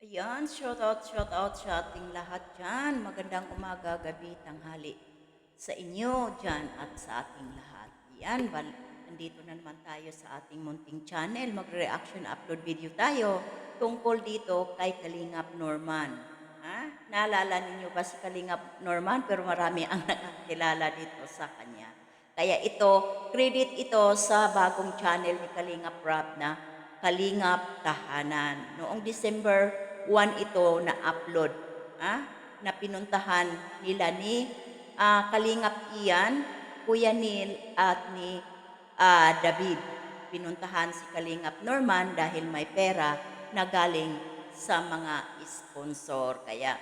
Ayan, shout out sa ating lahat dyan. Magandang umaga, gabi, tanghali sa inyo dyan at sa ating lahat. Ayan, nandito na naman tayo sa ating munting channel. Magre-reaction upload video tayo tungkol dito kay Kalingap Norman. Ha? Naalala ninyo ba si Kalingap Norman? Pero marami ang nakakilala dito sa kanya. Kaya credit ito sa bagong channel ni Kalingap Rap na Kalingap Tahanan. Noong December 1 ito na upload, na pinuntahan nila ni Kalingap Ian, Kuya Neil at ni David. Pinuntahan si Kalingap Norman dahil may pera na galing sa mga sponsor. Kaya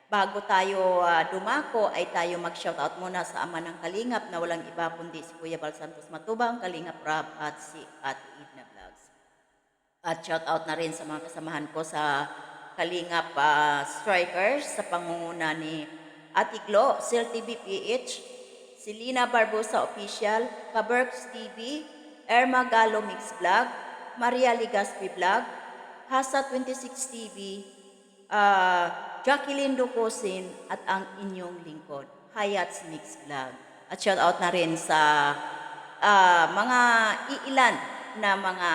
bago tayo dumako ay tayo mag-shoutout muna sa ama ng Kalingap na walang iba kundi si Kuya Bal Santos Matubang, Kalingap Rab at si Ate Edna Vlogs. At shoutout na rin sa mga kasamahan ko sa Kalingap Strikers sa pangunguna ni Ate Glo, Sil TV PH, Selena Barbosa Official, Kaberks TV, Erma Galo Mix Vlog, Maria Ligaspi Vlog, Hasa 26 TV, Jacqueline Ducosin at ang inyong lingkod, Hayat's Mix Vlog. At shoutout na rin sa mga iilan na mga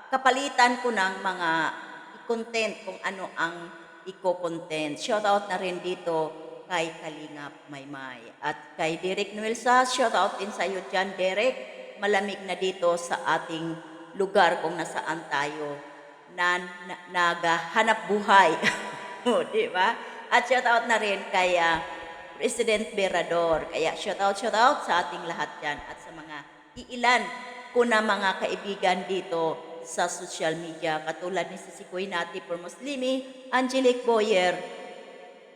kapalitan ko ng mga content kung ano ang i-content. Shoutout na rin dito kay Kalingap Maymay. At kay Derek Nuelsa, shoutout din sa iyo dyan, Derek. Malamig na dito sa ating lugar kung nasaan tayo na naghahanap buhay. Di ba? At shoutout na rin kay President Berador. Kaya shoutout sa ating lahat dyan at sa mga iilan ko na mga kaibigan dito sa social media katulad ni si Sikoy Nati for Muslimi, Angelique Boyer,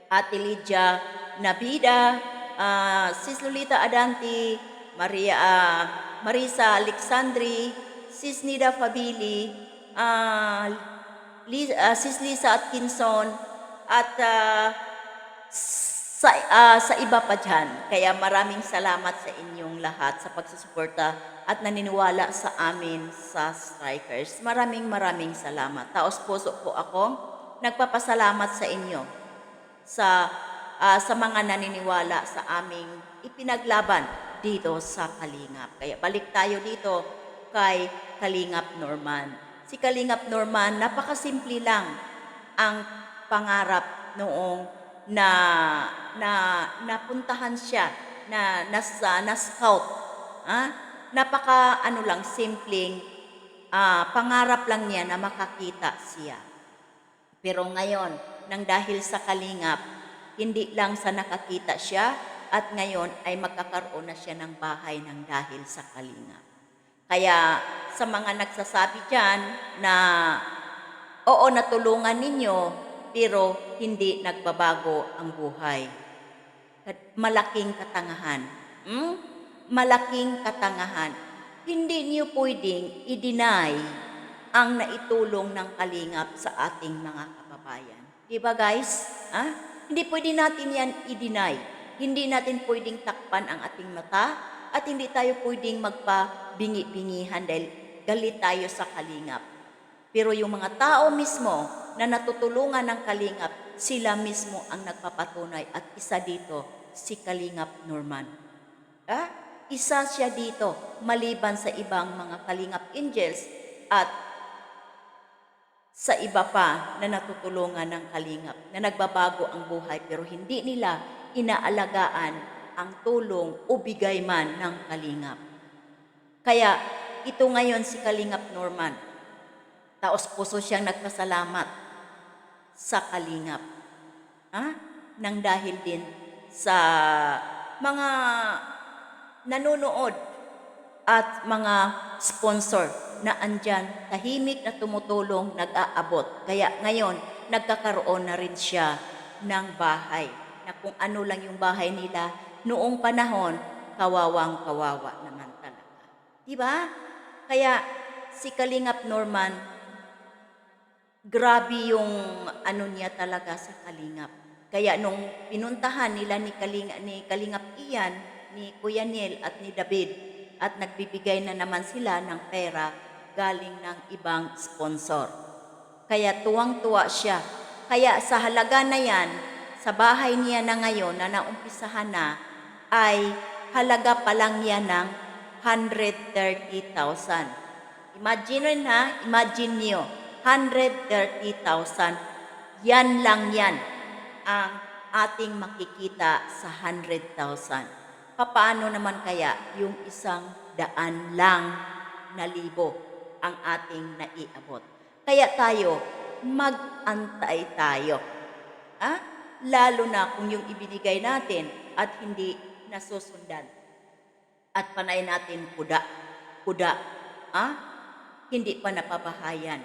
Ate Lydia Nabida, Sis Lolita Adanti, Marisa Alexandri, Sis Nida Fabili, Sis Lisa Atkinson, at sa iba pa dyan. Kaya maraming salamat sa inyong lahat sa pagsusuporta at naniniwala sa amin sa Strikers. Maraming salamat. Taos puso po akong nagpapasalamat sa inyo sa mga naniniwala sa aming ipinaglaban dito sa Kalingap. Kaya balik tayo dito kay Kalingap Norman. Si Kalingap Norman, napakasimple lang ang pangarap noong napuntahan siya, na-scout. Napaka simpleng pangarap lang niya na makakita siya. Pero ngayon, nang dahil sa Kalingap, hindi lang sa nakakita siya, at ngayon ay magkakaroon na siya ng bahay ng dahil sa Kalingap. Kaya sa mga nagsasabi dyan na oo, natulungan ninyo, pero hindi nagbabago ang buhay. Malaking katangahan. Malaking katangahan. Hindi niyo pwedeng i-deny ang naitulong ng Kalingap sa ating mga kababayan. Di ba guys? Hindi pwede natin yan i-deny. Hindi natin pwedeng takpan ang ating mata at hindi tayo pwedeng magpabingi-bingihan dahil galit tayo sa Kalingap. Pero yung mga tao mismo na natutulungan ng Kalingap, sila mismo ang nagpapatunay at isa dito, si Kalingap Norman. Isa siya dito, maliban sa ibang mga Kalingap Angels at sa iba pa na natutulungan ng Kalingap, na nagbabago ang buhay pero hindi nila inaalagaan ang tulong o bigay man ng Kalingap. Kaya ito ngayon si Kalingap Norman, taos puso siyang nagpasalamat sa Kalingap. Nang dahil din sa mga nanonood at mga sponsor na andyan, tahimik na tumutulong, nag-aabot. Kaya ngayon, nagkakaroon na rin siya ng bahay. Na kung ano lang yung bahay nila, noong panahon, kawawang-kawawa naman talaga. Diba? Kaya si Kalingap Norman, grabe yung niya talaga sa Kalingap. Kaya nung pinuntahan nila ni Kalingap Ian, ni Kuya Neil at ni David, at nagbibigay na naman sila ng pera galing ng ibang sponsor. Kaya tuwang-tuwa siya. Kaya sa halaga na yan, sa bahay niya na ngayon na naumpisahan na, ay halaga pa lang yan ng 130,000. Imagine na, imagine niyo, 130,000. Yan lang yan ang ating makikita sa 100,000. Paano naman kaya yung 100 lang na libo ang ating naiabot? Kaya tayo, mag-antay tayo. Ah? Lalo na kung yung ibinigay natin at hindi nasusundan. At panay natin kuda. Ah? Hindi pa napabahayan.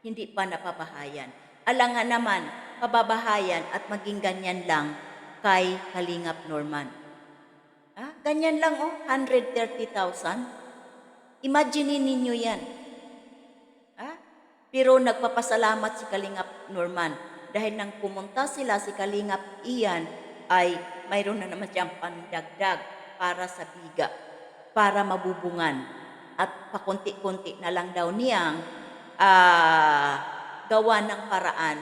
Hindi pa napabahayan. Alangan naman, pababahayan at maging ganyan lang kay Kalingap Norman. Ah? Ganyan lang 130,000. Imagine ninyo yan. Ah? Pero nagpapasalamat si Kalingap Norman dahil nang pumunta sila si Kalingap Ian ay mayroon na naman siyang pandagdag para sa biga, para mabubungan at pakunti-kunti na lang daw niyang gawa ng paraan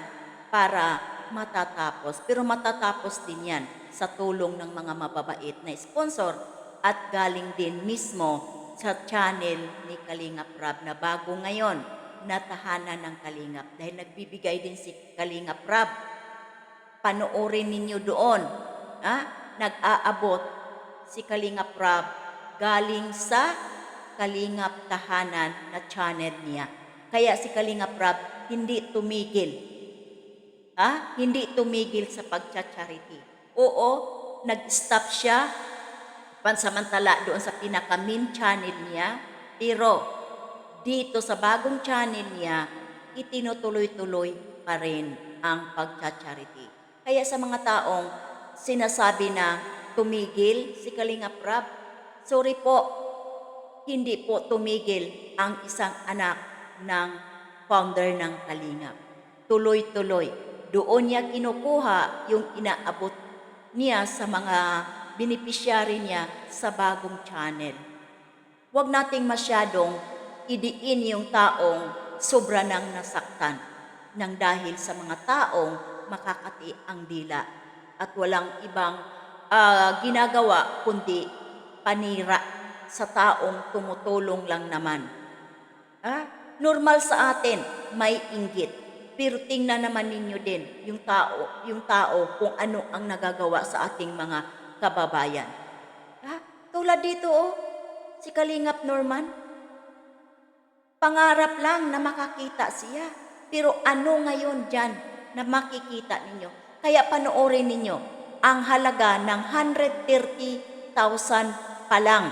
para matatapos. Pero matatapos din yan sa tulong ng mga mababait na sponsor at galing din mismo sa channel ni Kalingap Rab na bago ngayon natahanan ng Kalingap dahil nagbibigay din si Kalingap Rab. Panoorin ninyo doon. Nag-aabot si Kalingap Rab galing sa Kalingap Tahanan na channel niya. Kaya si Kalingap Rab hindi tumigil. Hindi tumigil sa pagcha-charity. Oo, nag-stop siya pansamantala doon sa pinaka-main channel niya, pero dito sa bagong channel niya, itinutuloy-tuloy pa rin ang pagcha-charity. Kaya sa mga taong sinasabi na tumigil si Kalingap Rab, sorry po, hindi po tumigil ang isang anak ng founder ng Kalingap. Tuloy-tuloy. Doon niya kinukuha yung inaabot niya sa mga beneficiary niya sa bagong channel. Huwag nating masyadong idiin yung taong sobra nang nasaktan nang dahil sa mga taong makakati ang dila at walang ibang ginagawa kundi panira sa taong tumutulong lang naman. Normal sa atin, may inggit. Pero tingnan naman ninyo din yung tao kung ano ang nagagawa sa ating mga kababayan. Tulad dito si Kalingap Norman, pangarap lang na makakita siya. Pero ano ngayon dyan na makikita ninyo? Kaya panoorin ninyo, ang halaga ng 130,000 pa lang.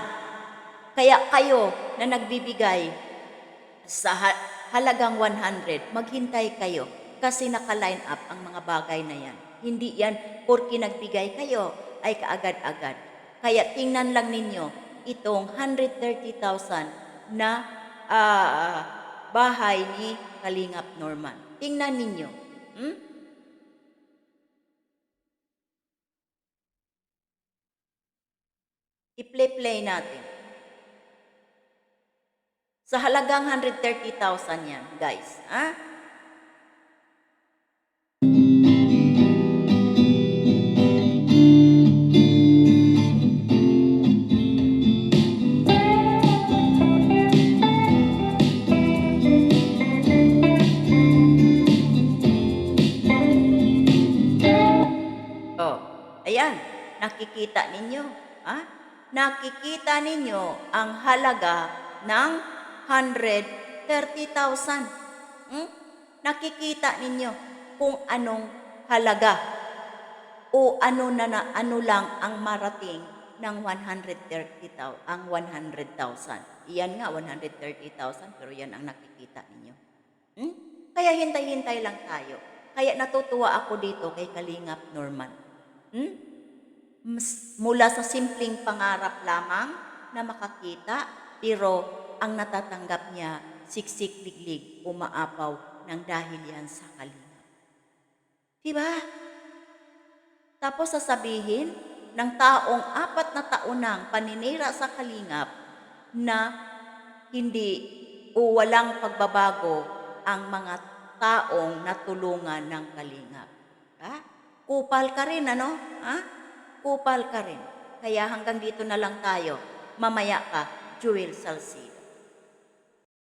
Kaya kayo na nagbibigay sa halagang 100, maghintay kayo kasi naka-line up ang mga bagay na yan. Hindi yan porke nagbigay kayo ay kaagad-agad. Kaya tingnan lang ninyo itong 130,000 na bahay ni Kalingap Norman. Tingnan ninyo. I-play natin. Sa halagang 130,000 yan, guys. Ayan, nakikita ninyo. Nakikita ninyo ang halaga ng 130,000. Nakikita ninyo kung anong halaga o ano lang ang marating ng 130,000, ang 100,000. Iyan nga 130,000 pero yan ang nakikita ninyo. Kaya hintay-hintay lang tayo. Kaya natutuwa ako dito kay Kalingap Norman. Mula sa simpleng pangarap lamang na makakita, pero ang natatanggap niya siksik-liglig, umaapaw ng dahil yan sa Kalingap. Diba? Tapos sasabihin ng taong 4 na taon nang paninira sa Kalingap na hindi o walang pagbabago ang mga taong natulungan ng Kalingap. Ha? Kupal ka rin, ano? Ha? Kupal ka rin. Kaya hanggang dito na lang tayo. Mamaya ka, Jewel Salcido.